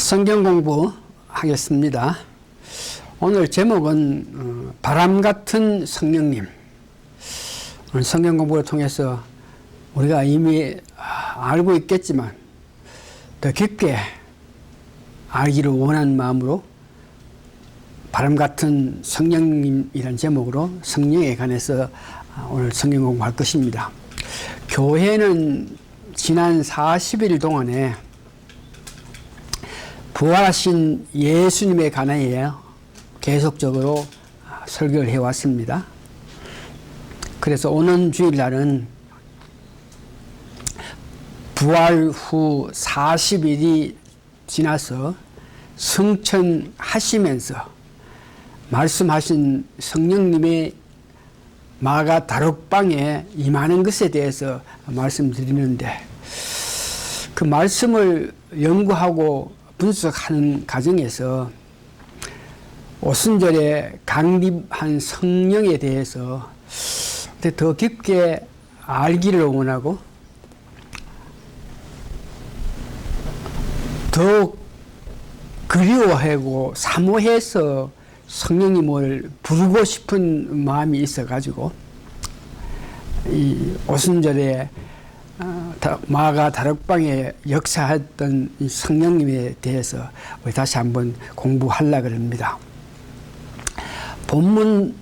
성경 공부하겠습니다. 오늘 제목은 바람 같은 성령님. 오늘 성경 공부를 통해서 우리가 이미 알고 있겠지만 더 깊게 알기를 원하는 마음으로 바람 같은 성령님이란 제목으로 성령에 관해서 오늘 성경 공부할 것입니다. 교회는 지난 40일 동안에 부활하신 예수님에 관하여 계속적으로 설교를 해왔습니다. 그래서 오는 주일날은 부활 후 40일이 지나서 승천하시면서 말씀하신 성령님의 마가 다락방에 임하는 것에 대해서 말씀드리는데, 그 말씀을 연구하고 분석하는 과정에서 오순절에 강림한 성령에 대해서 더 깊게 알기를 원하고 더 그리워하고 사모해서 성령님을 부르고 싶은 마음이 있어가지고 이 오순절에 마가 다락방에 역사했던 이 성령님에 대해서 우리 다시 한번 공부하려고 합니다. 본문은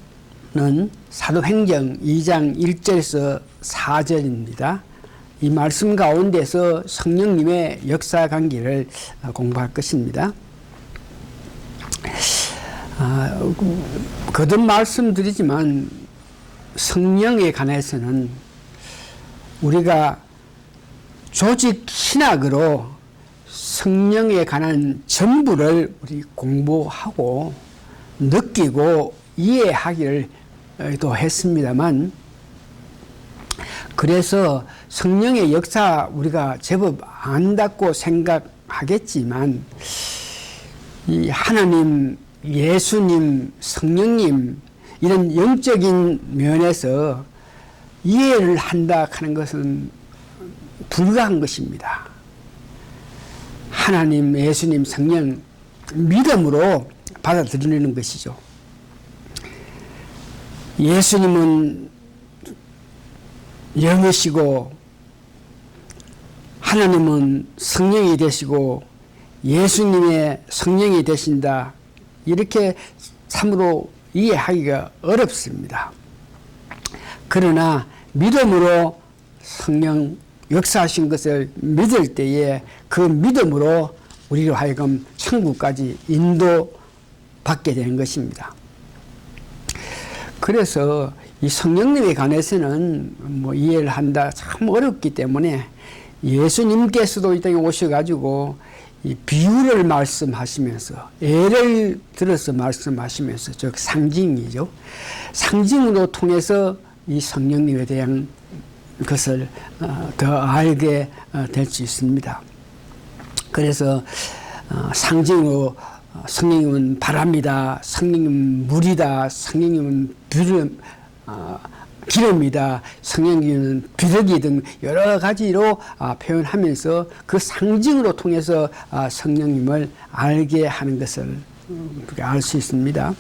사도행전 2장 1절에서 4절입니다. 이 말씀 가운데서 성령님의 역사 관계를 공부할 것입니다. 거듭 말씀드리지만 성령에 관해서는 우리가 조직 신학으로 성령에 관한 전부를 우리 공부하고 느끼고 이해하기를 또 했습니다만, 그래서 성령의 역사 우리가 제법 안다고 생각하겠지만 이 하나님, 예수님, 성령님 이런 영적인 면에서 이해를 한다 하는 것은 불가한 것입니다. 하나님, 예수님, 성령 믿음으로 받아들이는 것이죠. 예수님은 영이시고 하나님은 성령이 되시고 예수님의 성령이 되신다, 이렇게 참으로 이해하기가 어렵습니다. 그러나 믿음으로 성령 역사하신 것을 믿을 때에 그 믿음으로 우리로 하여금 천국까지 인도받게 되는 것입니다. 그래서 이 성령님에 관해서는 이해를 한다 참 어렵기 때문에 예수님께서도 이 땅에 오셔가지고 이 비유를 말씀하시면서, 예를 들어서 말씀하시면서, 즉 상징이죠. 상징으로 통해서 이 성령님에 대한 것을 더 알게 될 수 있습니다. 그래서 상징으로 성령님은 바람이다, 성령님은 물이다, 성령님은 기름이다, 성령님은 비둘기 등 여러 가지로 표현하면서 그 상징으로 통해서 성령님을 알게 하는 것을 알 수 있습니다.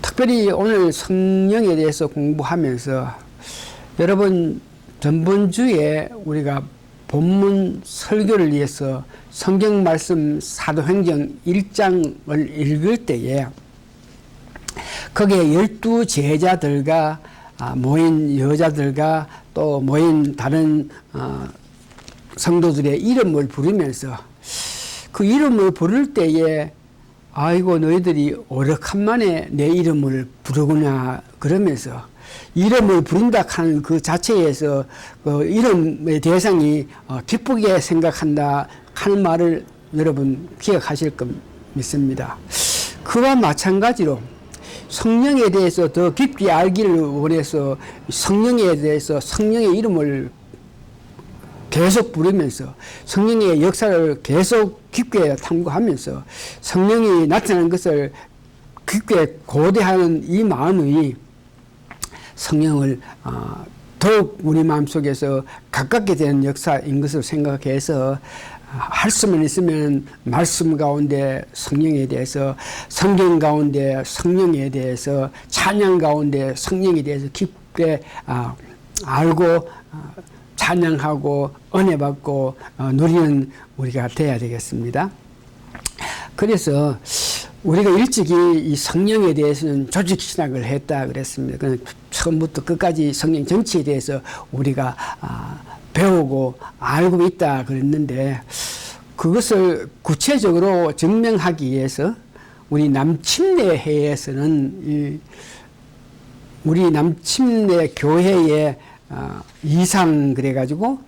특별히 오늘 성령에 대해서 공부하면서 여러분, 전번주에 우리가 본문 설교를 위해서 성경 말씀 사도행전 1장을 읽을 때에 거기에 12 제자들과 모인 여자들과 또 모인 다른 성도들의 이름을 부르면서 그 이름을 부를 때에 아이고 너희들이 오력한만에 내 이름을 부르구나, 그러면서 이름을 부른다 하는 그 자체에서 그 이름의 대상이 기쁘게 생각한다 하는 말을 여러분 기억하실 것 믿습니다. 그와 마찬가지로 성령에 대해서 더 깊이 알기를 원해서 성령에 대해서 성령의 이름을 계속 부르면서 성령의 역사를 계속 깊게 탐구하면서 성령이 나타나는 것을 깊게 고대하는 이 마음이 성령을 더욱 우리 마음속에서 가깝게 되는 역사인 것을 생각해서 할 수만 있으면 말씀 가운데 성령에 대해서, 성경 가운데 성령에 대해서, 찬양 가운데 성령에 대해서 깊게 알고 찬양하고 은혜 받고 누리는 우리가 돼야 되겠습니다. 그래서 우리가 일찍이 이 성령에 대해서는 조직신학을 했다 그랬습니다. 처음부터 끝까지 성령 정치에 대해서 우리가 배우고 알고 있다 그랬는데, 그것을 구체적으로 증명하기 위해서 우리 남침례회에서는 우리 남침례 교회의 이상 그래가지고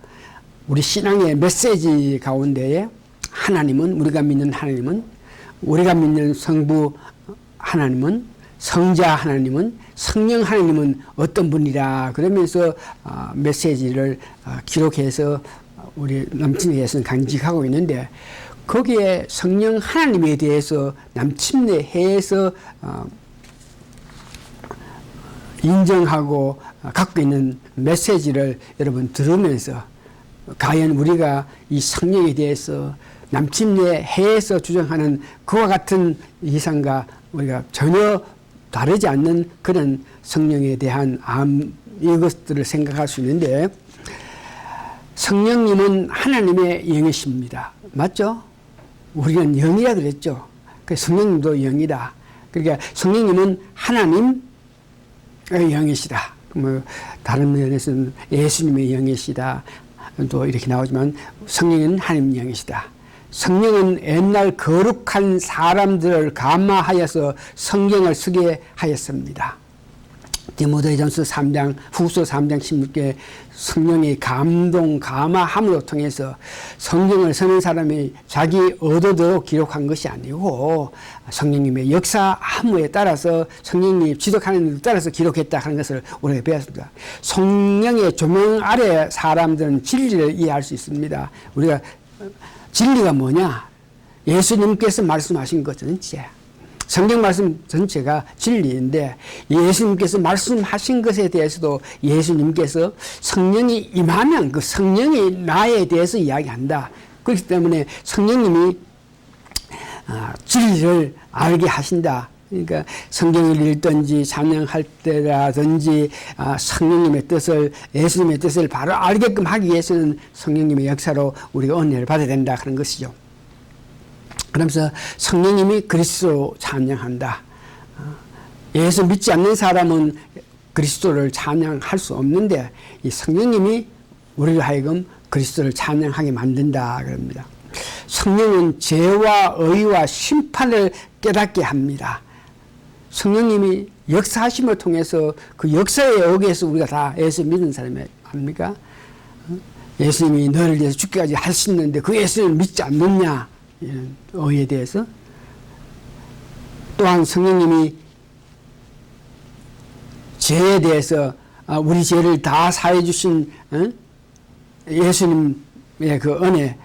우리 신앙의 메시지 가운데에 하나님은, 우리가 믿는 하나님은, 우리가 믿는 성부 하나님은, 성자 하나님은, 성령 하나님은 어떤 분이라 그러면서 메시지를 기록해서 우리 남침례에서는 간직하고 있는데, 거기에 성령 하나님에 대해서 남침례회에서 인정하고 갖고 있는 메시지를 여러분 들으면서, 과연 우리가 이 성령에 대해서 남침례회에서 주장하는 그와 같은 이상과 우리가 전혀 다르지 않는 그런 성령에 대한 이것들을 생각할 수 있는데, 성령님은 하나님의 영이십니다. 맞죠? 우리는 영이라 그랬죠. 성령님도 영이다. 그러니까 성령님은 하나님의 영이시다. 다른 면에서는 예수님의 영이시다. 또 이렇게 나오지만 성령은 하나님의 영이시다. 성령은 옛날 거룩한 사람들을 감화하여서 성경을 쓰게 하였습니다. 디모데전서 3장, 후서 3장 16개 성령의 감동, 감화함으로 통해서 성경을 쓰는 사람이 자기 의도대로 기록한 것이 아니고 성령님의 역사함에 따라서, 성령님이 지독하는 데 따라서 기록했다 하는 것을 우리가 배웠습니다. 성령의 조명 아래 사람들은 진리를 이해할 수 있습니다. 우리가 진리가 뭐냐? 예수님께서 말씀하신 것 전체, 성경 말씀 전체가 진리인데, 예수님께서 말씀하신 것에 대해서도 예수님께서 성령이 임하면 그 성령이 나에 대해서 이야기한다. 그렇기 때문에 성령님이 진리를 알게 하신다. 그러니까 성경을 읽든지 찬양할 때라든지 성령님의 뜻을, 예수님의 뜻을 바로 알게끔 하기 위해서는 성령님의 역사로 우리가 은혜를 받아야 된다 하는 것이죠. 그러면서 성령님이 그리스도로 찬양한다. 예수 믿지 않는 사람은 그리스도를 찬양할 수 없는데, 이 성령님이 우리를 하여금 그리스도를 찬양하게 만든다 그럽니다. 성령은 죄와 의와 심판을 깨닫게 합니다. 성령님이 역사하심을 통해서 그 역사에 의해서 우리가 다 예수 믿는 사람이 아닙니까? 예수님이 너를 위해서 죽기까지 할 수 있는데 그 예수를 믿지 않느냐, 이런 의에 대해서. 또한 성령님이 죄에 대해서 우리 죄를 다 사해 주신 예수님의 그 은혜,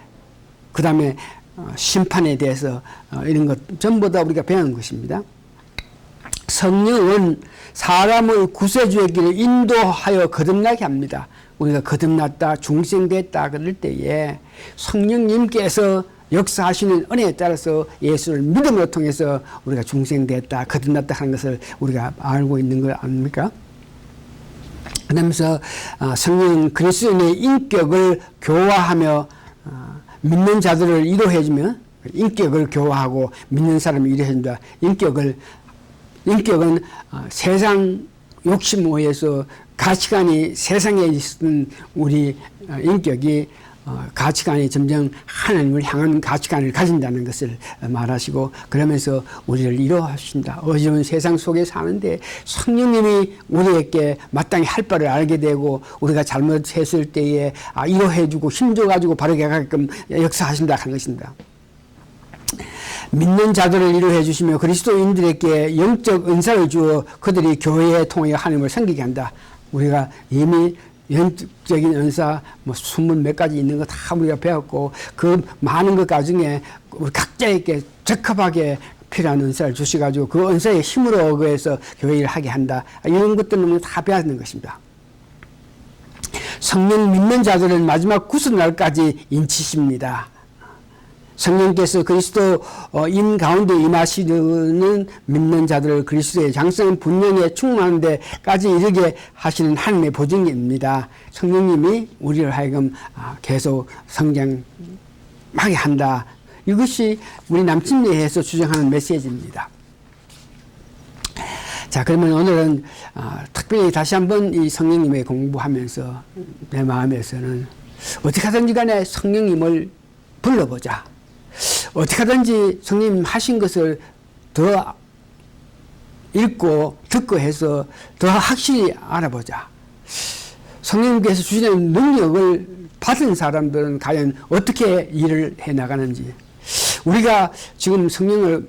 그 다음에 심판에 대해서 이런 것 전부 다 우리가 배운 것입니다. 성령은 사람의 구세주의 길을 인도하여 거듭나게 합니다. 우리가 거듭났다, 중생됐다 그럴 때에 성령님께서 역사하시는 은혜에 따라서 예수를 믿음으로 통해서 우리가 중생됐다, 거듭났다 하는 것을 우리가 알고 있는 걸 아닙니까? 그러면서 성령은 그리스도인의 인격을 교화하며 믿는 자들을 위로해주며, 인격을 교화하고 믿는 사람을 위로해준다. 인격은 세상 욕심에 의해서 가치관이, 세상에 있는 우리 인격이 가치관이 점점 하나님을 향한 가치관을 가진다는 것을 말하시고, 그러면서 우리를 위로하신다. 어지러운 세상 속에 사는데 성령님이 우리에게 마땅히 할 바를 알게 되고, 우리가 잘못했을 때에 위로해주고 힘줘가지고 바르게 가게끔 역사하신다 하는 것입니다. 믿는 자들을 위로해 주시며 그리스도인들에게 영적 은사를 주어 그들이 교회에 통해 하나님을 섬기게 한다. 우리가 이미 영적인 은사 수문 몇 가지 있는 거 다 우리가 배웠고, 그 많은 것 가중에 우리 각자에게 적합하게 필요한 은사를 주셔가지고 그 은사의 힘으로 의해서 교회를 하게 한다. 이런 것들은 다 배웠는 것입니다. 성령 믿는 자들은 마지막 구속날까지 인치십니다. 성령께서 그리스도인 가운데 임하시는 믿는 자들을 그리스도의 장성 분량에 충만한 데까지 이르게 하시는 하나님의 보증입니다. 성령님이 우리를 하여금 계속 성장하게 한다. 이것이 우리 남침례에서 주장하는 메시지입니다. 자, 그러면 오늘은 특별히 다시 한번 이 성령님의 공부하면서 내 마음에서는 어떻게 하든지 간에 성령님을 불러보자. 어떻게 하든지 성령님 하신 것을 더 읽고 듣고 해서 더 확실히 알아보자. 성령님께서 주시는 능력을 받은 사람들은 과연 어떻게 일을 해나가는지. 우리가 지금 성령을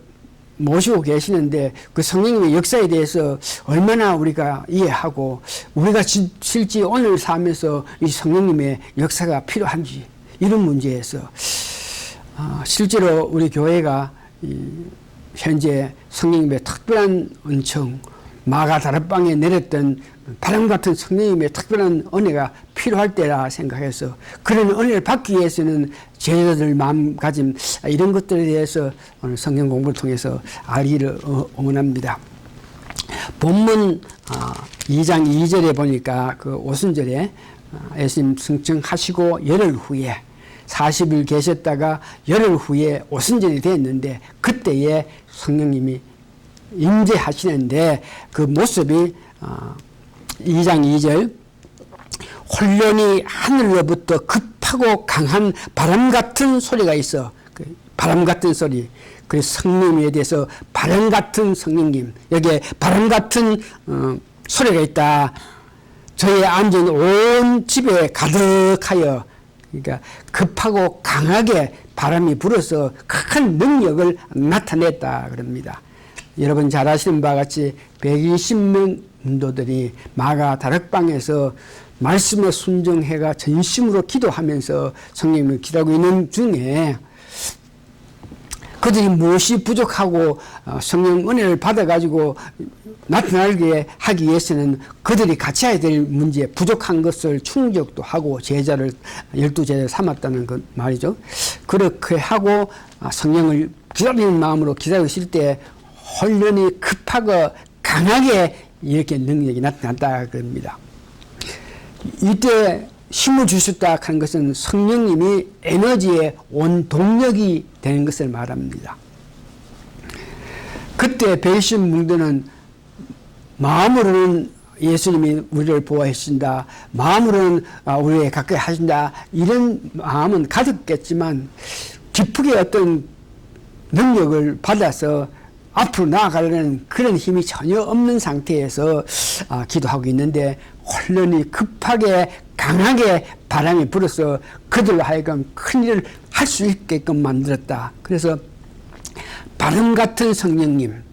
모시고 계시는데 그 성령님의 역사에 대해서 얼마나 우리가 이해하고 우리가 실제 오늘 삶에서 이 성령님의 역사가 필요한지 이런 문제에서 실제로 우리 교회가 현재 성령님의 특별한 은총, 마가 다락방에 내렸던 바람 같은 성령님의 특별한 은혜가 필요할 때라 생각해서 그런 은혜를 받기 위해서는 제자들 마음가짐 이런 것들에 대해서 오늘 성경 공부를 통해서 알기를 원합니다. 본문 2장 2절에 보니까 그 오순절에 예수님 승천하시고 열흘 후에 40일 계셨다가 열흘 후에 오순절이 됐는데 그때에 성령님이 임재하시는데 그 모습이 2장 2절 혼련히 하늘로부터 급하고 강한 바람 같은 소리가 있어. 그 바람 같은 소리. 그래서 성령님에 대해서 바람 같은 성령님. 여기에 바람 같은 소리가 있다. 저의 앉은 온 집에 가득하여 그러니까 급하고 강하게 바람이 불어서 큰 능력을 나타냈다 그럽니다. 여러분 잘 아시는 바와 같이 120명 문도들이 마가 다락방에서 말씀에 순종해가 전심으로 기도하면서 성령님을 기도하고 있는 중에 그들이 무엇이 부족하고 성령 은혜를 받아가지고 나타나게 하기 위해서는 그들이 같이 해야 될 문제 부족한 것을 충족도 하고 제자를 12제자를 삼았다는 그 말이죠. 그렇게 하고 성령을 기다리는 마음으로 기다리실 때 혼련히 급하고 강하게 이렇게 능력이 나타났다 그럽니다. 이때 힘을 주셨다 하는 것은 성령님이 에너지의 원동력이 되는 것을 말합니다. 그때 배신 문제는 마음으로는 예수님이 우리를 보호해 주신다. 마음으로는 우리에 가까이 하신다. 이런 마음은 가졌겠지만 기쁘게 어떤 능력을 받아서 앞으로 나아가려는 그런 힘이 전혀 없는 상태에서 기도하고 있는데 혼련히 급하게 강하게 바람이 불어서 그들로 하여금 큰 일을 할 수 있게끔 만들었다. 그래서 바람 같은 성령님은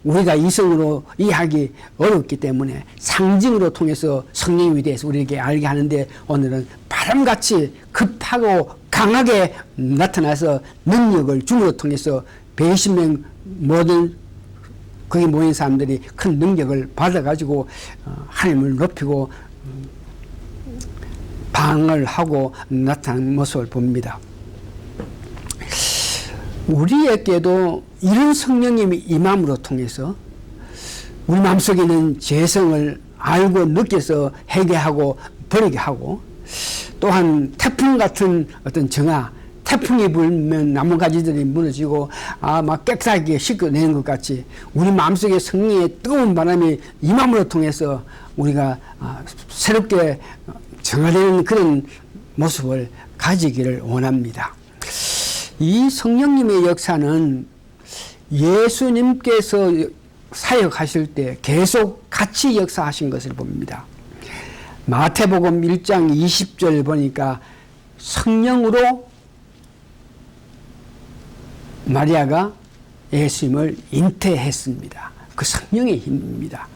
우리가 이성으로 이해하기 어렵기 때문에 상징으로 통해서 성령님에 대해서 우리에게 알게 하는데 오늘은 바람같이 급하고 강하게 나타나서 능력을 줌으로 통해서 120명 모든 거기 모인 사람들이 큰 능력을 받아가지고 하나님을 높이고 방을 하고 나타나는 모습을 봅니다. 우리에게도 이런 성령님이 임함으로 통해서 우리 마음속에 있는 죄성을 알고 느껴서 해결하고 버리게 하고 또한 태풍 같은 어떤 정화 태풍이 불면 나뭇가지들이 무너지고 막 깨끗하게 씻어내는 것 같이 우리 마음속에 성령의 뜨거운 바람이 임함으로 통해서 우리가 새롭게 정화되는 그런 모습을 가지기를 원합니다. 이 성령님의 역사는 예수님께서 사역하실 때 계속 같이 역사하신 것을 봅니다. 마태복음 1장 20절 보니까 성령으로 마리아가 예수님을 잉태했습니다. 그 성령의 힘입니다.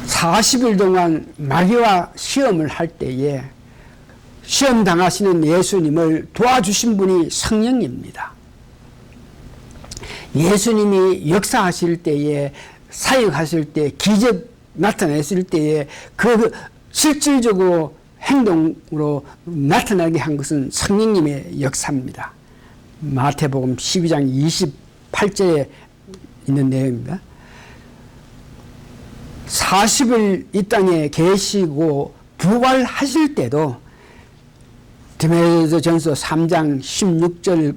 40일 동안 마귀와 시험을 할 때에 시험 당하시는 예수님을 도와주신 분이 성령입니다. 예수님이 역사하실 때에 사역하실 때 기적 나타냈을 때에 그 실질적으로 행동으로 나타나게 한 것은 성령님의 역사입니다. 마태복음 12장 28절에 있는 내용입니다. 40일 이 땅에 계시고 부활하실 때도 디모데전서 3장 16절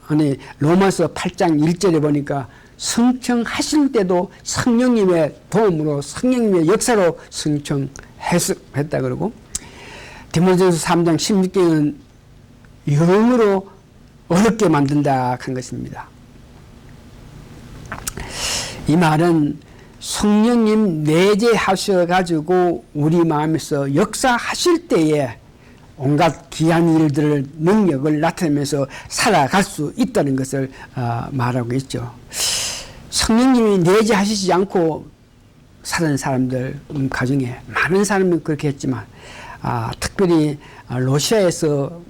아니 로마서 8장 1절에 보니까 성청하실 때도 성령님의 도움으로 성령님의 역사로 성청했다 그러고 디모데전서 3장 16절은 영으로 어렵게 만든다 한 것입니다. 이 말은 성령님 내재하셔가지고 우리 마음에서 역사하실 때에 온갖 귀한 일들을 능력을 나타내면서 살아갈 수 있다는 것을 말하고 있죠. 성령님이 내재하시지 않고 사는 사람들 가중에 많은 사람이 그렇게 했지만 특별히 러시아에서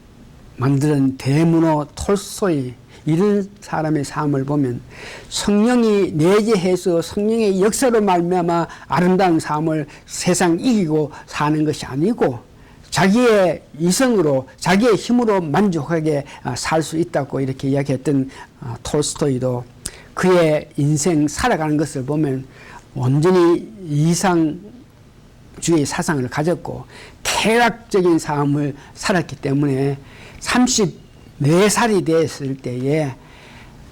만드는 대문호 톨스토이 이런 사람의 삶을 보면 성령이 내재해서 성령의 역사로 말미암아 아름다운 삶을 세상 이기고 사는 것이 아니고 자기의 이성으로 자기의 힘으로 만족하게 살 수 있다고 이렇게 이야기했던 톨스토이도 그의 인생 살아가는 것을 보면 완전히 이상주의 사상을 가졌고 쾌락적인 삶을 살았기 때문에 34살이 됐을 때에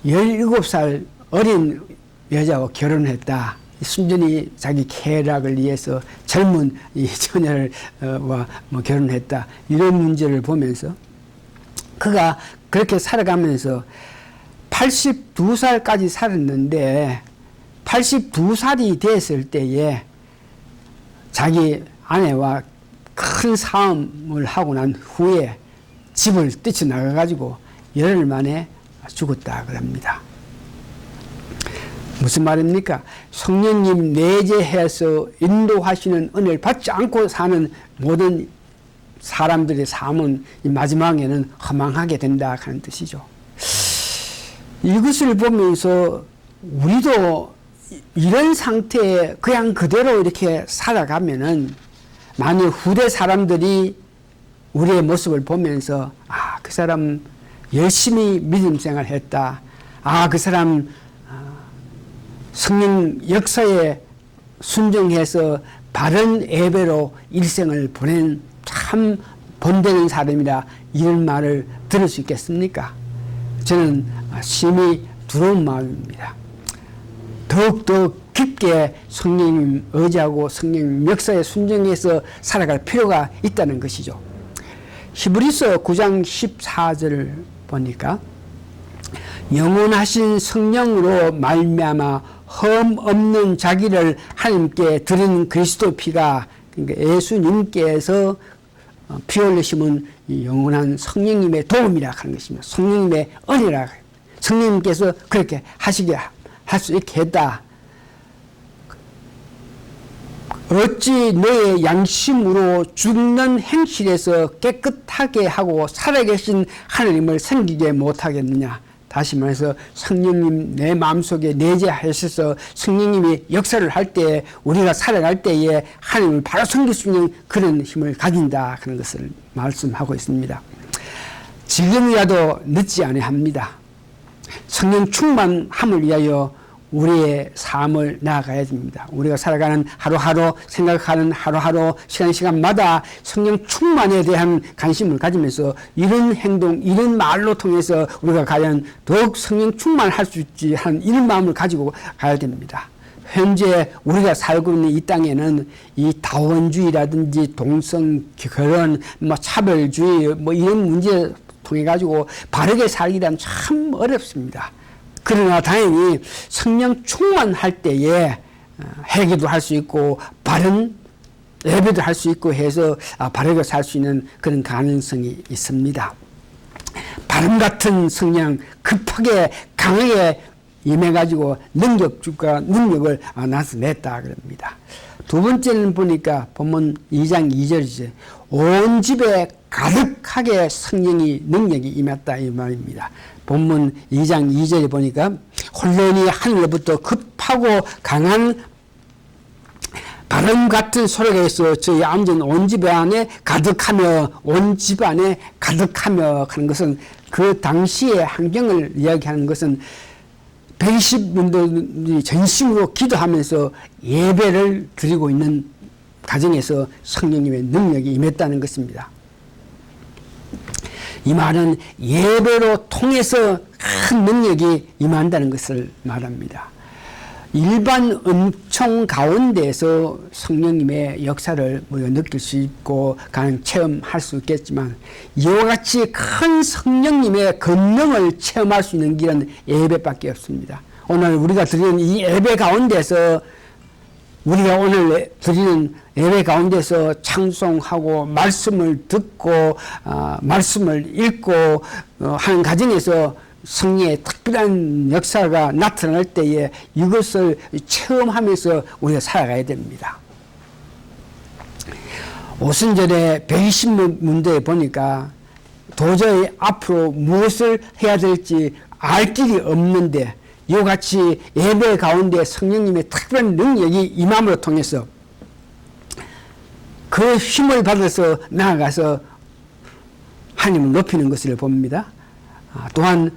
17살 어린 여자와 결혼했다. 순전히 자기 쾌락을 위해서 젊은 이 처녀를 결혼했다. 이런 문제를 보면서 그가 그렇게 살아가면서 82살까지 살았는데 82살이 됐을 때에 자기 아내와 큰 싸움을 하고 난 후에 집을 뛰쳐나가가지고 열흘 만에 죽었다 그럽니다. 무슨 말입니까? 성령님 내재해서 인도하시는 은혜를 받지 않고 사는 모든 사람들의 삶은 이 마지막에는 허망하게 된다 하는 뜻이죠. 이것을 보면서 우리도 이런 상태에 그냥 그대로 이렇게 살아가면은 만일 후대 사람들이 우리의 모습을 보면서 그 사람 열심히 믿음 생활했다. 그 사람 성령 역사에 순종해서 바른 예배로 일생을 보낸 참 본되는 사람이다. 이런 말을 들을 수 있겠습니까? 저는 심히 두려운 마음입니다. 더욱더 깊게 성령님 의지하고 성령 역사에 순종해서 살아갈 필요가 있다는 것이죠. 히브리서 9장 14절을 보니까 영원하신 성령으로 말미암아 흠 없는 자기를 하나님께 드린 그리스도 피가 그러니까 예수님께서 피 흘리심은 영원한 성령님의 도움이라 하는 것입니다. 성령님의 은혜라. 성령님께서 그렇게 하시게 할 수 있게 했다. 어찌 너의 양심으로 죽는 행실에서 깨끗하게 하고 살아계신 하나님을 섬기게 못하겠느냐. 다시 말해서 성령님 내 마음속에 내재하셔서 성령님이 역사를 할 때 우리가 살아갈 때에 하나님을 바로 섬길 수 있는 그런 힘을 가진다 하는 것을 말씀하고 있습니다. 지금이라도 늦지 아니합니다. 성령 충만함을 위하여 우리의 삶을 나아가야 됩니다. 우리가 살아가는 하루하루 생각하는 하루하루 시간마다 성령 충만에 대한 관심을 가지면서 이런 행동 이런 말로 통해서 우리가 과연 더욱 성령 충만할 수 있지 하는 이런 마음을 가지고 가야 됩니다. 현재 우리가 살고 있는 이 땅에는 이 다원주의라든지 동성 결혼 차별주의 이런 문제 통해 가지고 바르게 살기란 참 어렵습니다. 그러나 다행히 성령 충만할 때에 회개도 할 수 있고 바른 예배도 할 수 있고 해서 바르게 살 수 있는 그런 가능성이 있습니다. 바람 같은 성령 급하게 강하게 임해가지고 능력을 나타냈다 그럽니다. 두 번째는 보니까 본문 2장 2절이죠. 온 집에 가득하게 성령이 능력이 임했다 이 말입니다. 본문 2장 2절에 보니까 혼돈이 하늘로부터 급하고 강한 바람 같은 소리가 있어 저희 앉은 온 집안에 가득하며 온 집안에 가득하며 하는 것은 그 당시의 환경을 이야기하는 것은 120분들이 전심으로 기도하면서 예배를 드리고 있는 가정에서 성령님의 능력이 임했다는 것입니다. 이 말은 예배로 통해서 큰 능력이 임한다는 것을 말합니다. 일반 은총 가운데서 성령님의 역사를 우리가 느낄 수 있고 가능 체험할 수 있겠지만 이와 같이 큰 성령님의 권능을 체험할 수 있는 길은 예배밖에 없습니다. 오늘 우리가 드리는 이 예배 가운데서 우리가 오늘 드리는 예배 가운데서 찬송하고 말씀을 듣고 말씀을 읽고 하는 과정에서 성령의 특별한 역사가 나타날 때에 이것을 체험하면서 우리가 살아가야 됩니다. 오순절에 120문제에 보니까 도저히 앞으로 무엇을 해야 될지 알 길이 없는데 이와 같이 예배 가운데 성령님의 특별한 능력이 임함으로 통해서 그 힘을 받아서 나아가서 하나님을 높이는 것을 봅니다. 또한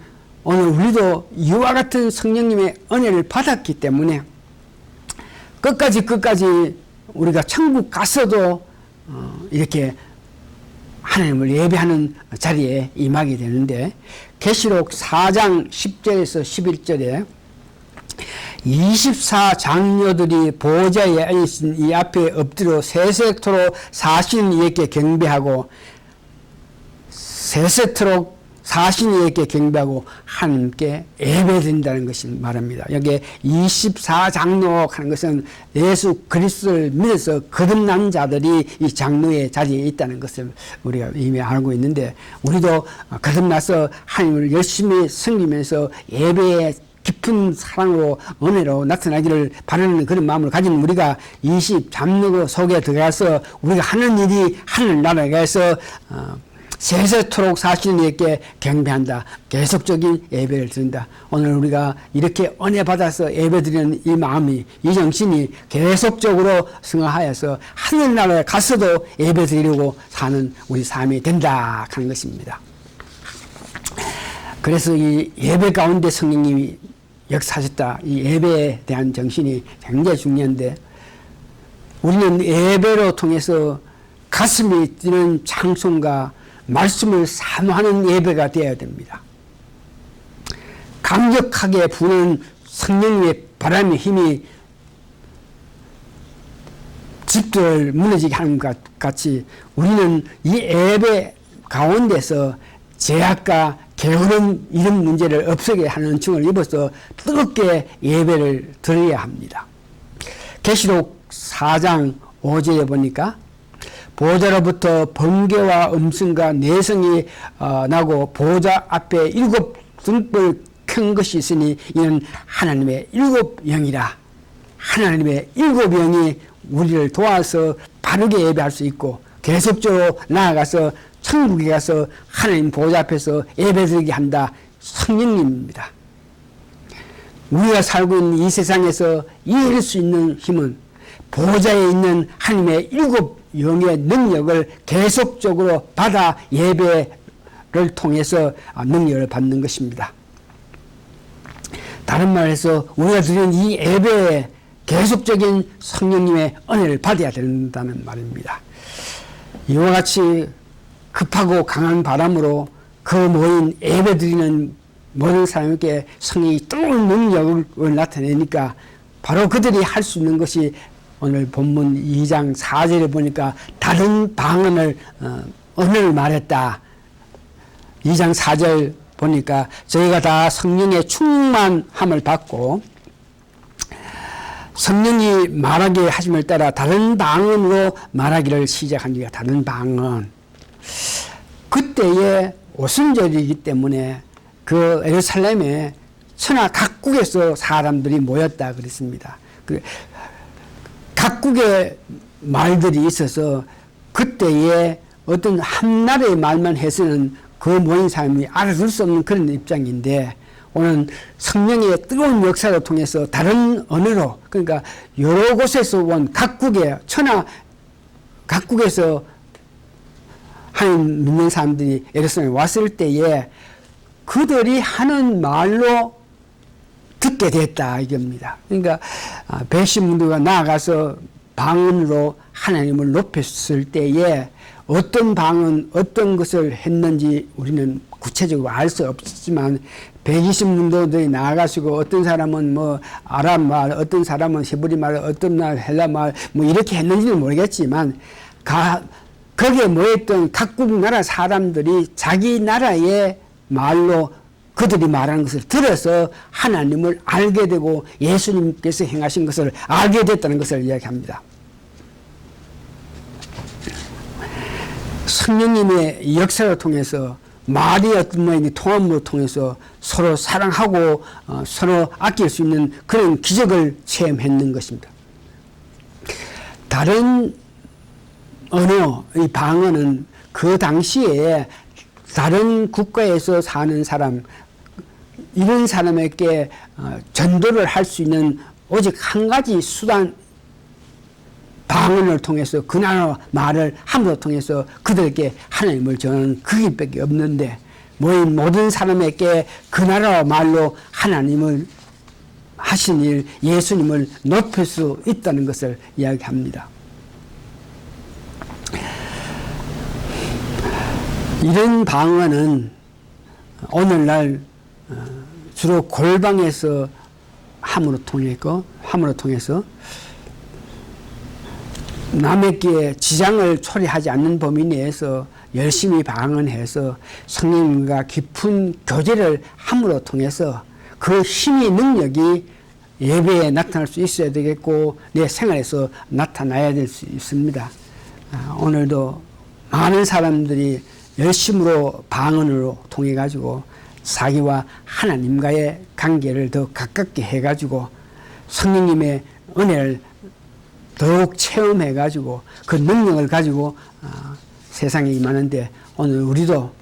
오늘 우리도 이와 같은 성령님의 은혜를 받았기 때문에 끝까지 우리가 천국 가서도 이렇게 하나님을 예배하는 자리에 임하게 되는데 계시록 4장 10절에서 11절에 24장녀들이 보호자에 앉으신 이 앞에 엎드려 세세토록 사신 이에게 경배하고 세세토록 사신이에게 경배하고 하나님께 예배드린다는 것을 말합니다. 여기에 24장로 하는 것은 예수 그리스도를 믿어서 거듭난 자들이 이 장로의 자리에 있다는 것을 우리가 이미 알고 있는데 우리도 거듭나서 하나님을 열심히 섬기면서 예배의 깊은 사랑으로 은혜로 나타나기를 바라는 그런 마음을 가진 우리가 20장로 속에 들어가서 우리가 하는 일이 하늘나라에서 세세토록 사시는이에게 경배한다. 계속적인 예배를 드린다. 오늘 우리가 이렇게 은혜 받아서 예배 드리는 이 마음이 이 정신이 계속적으로 승화하여서 하늘나라에 가서도 예배 드리려고 사는 우리 삶이 된다 하는 것입니다. 그래서 이 예배 가운데 성령님이 역사하셨다. 이 예배에 대한 정신이 굉장히 중요한데 우리는 예배로 통해서 가슴이 뛰는 찬송과 말씀을 사모하는 예배가 되어야 됩니다. 강력하게 부는 성령님의 바람의 힘이 집들을 무너지게 하는 것 같이 우리는 이 예배 가운데서 죄악과 게으름 이런 문제를 없애게 하는 은총을 입어서 뜨겁게 예배를 드려야 합니다. 계시록 4장 5절에 보니까 보호자로부터 번개와 음성과 내성이 나고 보호자 앞에 7 등불 큰 것이 있으니 이는 하나님의 7 영이라. 하나님의 7 영이 우리를 도와서 바르게 예배할 수 있고 계속적으로 나아가서 천국에 가서 하나님 보호자 앞에서 예배드리게 한다. 성령님입니다. 우리가 살고 있는 이 세상에서 이길 수 있는 힘은 보호자에 있는 하나님의 7 영의 능력을 계속적으로 받아 예배를 통해서 능력을 받는 것입니다. 다른 말해서 우리가 드리는 이 예배에 계속적인 성령님의 은혜를 받아야 된다는 말입니다. 이와 같이 급하고 강한 바람으로 그 모인 예배 드리는 모든 사람에게 성령이 뜨거운 능력을 나타내니까 바로 그들이 할 수 있는 것이 오늘 본문 2장 4절에 보니까 다른 방언을 언어를 말했다. 2장 4절 보니까 저희가 다 성령의 충만함을 받고 성령이 말하게 하심을 따라 다른 방언으로 말하기를 시작하니까 다른 방언. 그때에 오순절이기 때문에 그 예루살렘에 천하 각국에서 사람들이 모였다 그랬습니다. 각국의 말들이 있어서 그때에 어떤 한 나라의 말만 해서는 그 모인 사람이 알아들 수 없는 그런 입장인데 오는 성령의 뜨거운 역사를 통해서 다른 언어로, 그러니까 여러 곳에서 온 각국의 각국에서 하나님 믿는 사람들이 예루살렘에 왔을 때에 그들이 하는 말로 듣게 됐다 이겁니다. 그러니까 백신문도가 나아가서 방언으로 하나님을 높였을 때에 어떤 방언, 어떤 것을 했는지 우리는 구체적으로 알 수 없지만 120문도들이 나아가시고 어떤 사람은 뭐 아랍말, 어떤 사람은 히브리말, 어떤 날 헬라말 뭐 이렇게 했는지는 모르겠지만 거기에 모였던 각국 나라 사람들이 자기 나라의 말로 그들이 말하는 것을 들어서 하나님을 알게 되고 예수님께서 행하신 것을 알게 됐다는 것을 이야기합니다. 성령님의 역사를 통해서 말이 어떤 모양인지 통함으로 통해서 서로 사랑하고 서로 아낄 수 있는 그런 기적을 체험했는 것입니다. 다른 언어, 이 방언은 그 당시에 다른 국가에서 사는 사람, 이런 사람에게 전도를 할 수 있는 오직 한 가지 수단, 방언을 통해서 그 나라 말을 함으로 통해서 그들에게 하나님을 전하는 그 길밖에 없는데 모인 모든 사람에게 그 나라 말로 하나님을 하신 일, 예수님을 높일 수 있다는 것을 이야기합니다. 이런 방언은 오늘날 주로 골방에서 함으로 통해서 남에게 지장을 초래하지 않는 범위 내에서 열심히 방언해서 성령님과 깊은 교제를 함으로 통해서 그 힘의 능력이 예배에 나타날 수 있어야 되겠고 내 생활에서 나타나야 될 수 있습니다. 오늘도 많은 사람들이 열심으로 방언으로 통해 가지고 자기와 하나님과의 관계를 더 가깝게 해 가지고 성령님의 은혜를 더욱 체험해 가지고 그 능력을 가지고 세상에 임하는데 오늘 우리도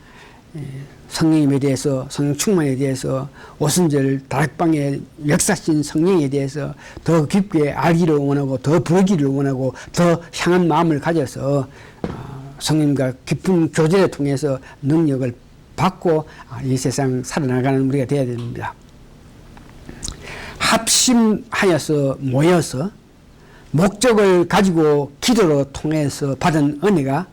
성령님에 대해서, 성령 충만에 대해서, 오순절 다락방의 역사신 성령에 대해서 더 깊게 알기를 원하고 더 부르기를 원하고 더 향한 마음을 가져서 성령님과 깊은 교제를 통해서 능력을 받고 이 세상 살아나가는 우리가 되어야 됩니다. 합심하여서 모여서 목적을 가지고 기도로 통해서 받은 은혜가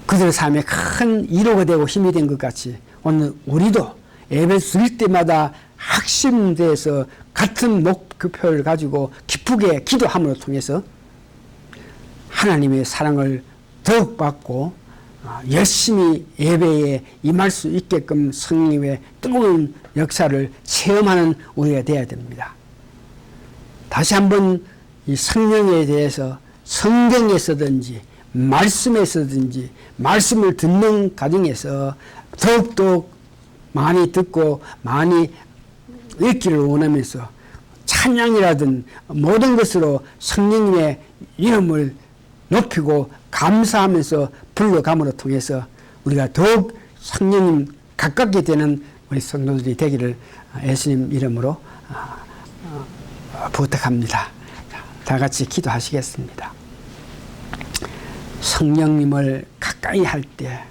그들의 삶에 큰 위로가 되고 힘이 된 것 같이 오늘 우리도 예배 드릴 때마다 학심돼서 같은 목표를 가지고 기쁘게 기도함으로 통해서 하나님의 사랑을 더욱 받고 열심히 예배에 임할 수 있게끔 성령님의 뜨거운 역사를 체험하는 우리가 되어야 됩니다. 다시 한번 이 성령에 대해서 성경에서든지 말씀에서든지 말씀을 듣는 과정에서 더욱더 많이 듣고 많이 읽기를 원하면서 찬양이라든 모든 것으로 성령님의 이름을 높이고 감사하면서 불러감으로 통해서 우리가 더욱 성령님 가깝게 되는 우리 성도들이 되기를 예수님 이름으로 부탁합니다. 다 같이 기도하시겠습니다. 성령님을 가까이 할 때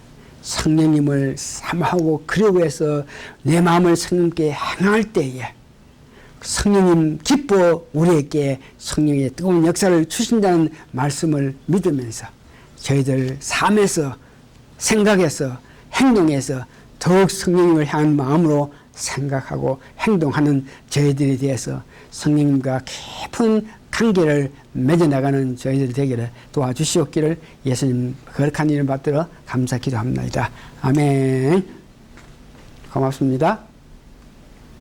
성령님을 사모하고 그리워해서 내 마음을 성령님께 향할 때에 성령님 기뻐 우리에게 성령의 뜨거운 역사를 주신다는 말씀을 믿으면서 저희들 삶에서 생각에서 행동에서 더욱 성령님을 향한 마음으로 생각하고 행동하는 저희들에 대해서 성령님과 깊은 관계를 맺어나가는 저희들 되기를 도와주시옵기를 예수님 거룩한 이름 받들어 감사 기도합니다. 아멘. 고맙습니다.